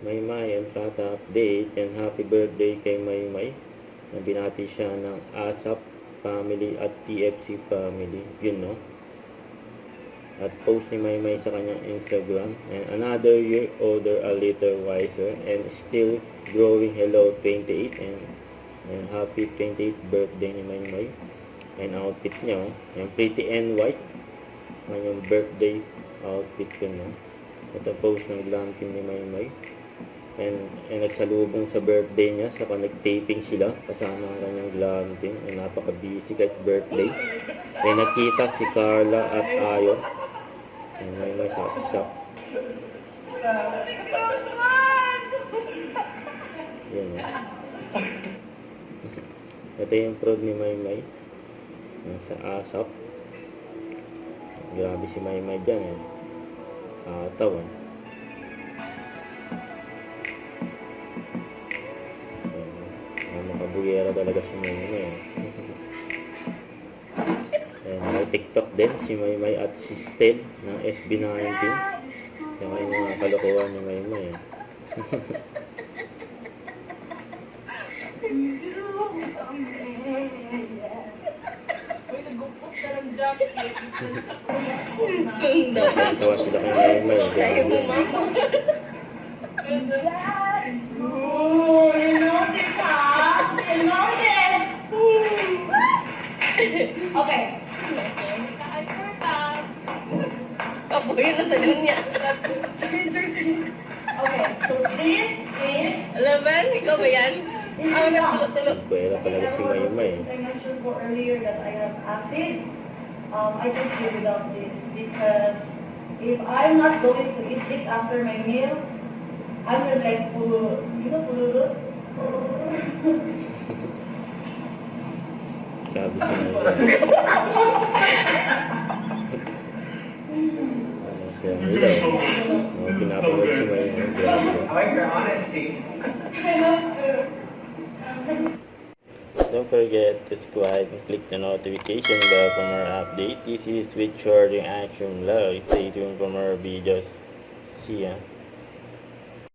Maymay and Trata update, and happy birthday kay Maymay. Binati siya ng ASAP family at TFC family. Yun, no? At post ni Maymay sa kanyang Instagram, and another year older, a little wiser, and still growing. Hello 28, and happy 28th birthday ni Maymay. And outfit niya, yung pretty and white, yung birthday outfit ko, no? Ito post ng glam team ni Maymay. And nagsalubong sa birthday niya, saka nag-taping sila kasama ang kanyang glam team. And napaka-busy kahit birthday. And nakita si Carla at Ayo. And Maymay sa yun, no? Ito yung prod ni Maymay sa ASAP. Grabe si Maymay dyan, tawan. Makabugera talaga si Maymay. May TikTok din si Maymay at si Sted ng SB19. Yung mga kalokohan ni Maymay. Tawa sila kay Maymay. Ayaw mo, mama. Okay. Kapoy na sa niya. Okay, so this is 11. Ikaw ba yan? Nagbuera talaga si Maymay. I mentioned for earlier that I have acid. I can live without this because if I'm not going to eat this after my meal, I will like pulurut. Grabe si Maymay. Siya nila. Pinapagod si Maymay. Grabe. I like your honesty. Don't forget to subscribe and click the notification bell for more updates. This is with Charging Action Vlog. Stay tuned for more videos. See ya.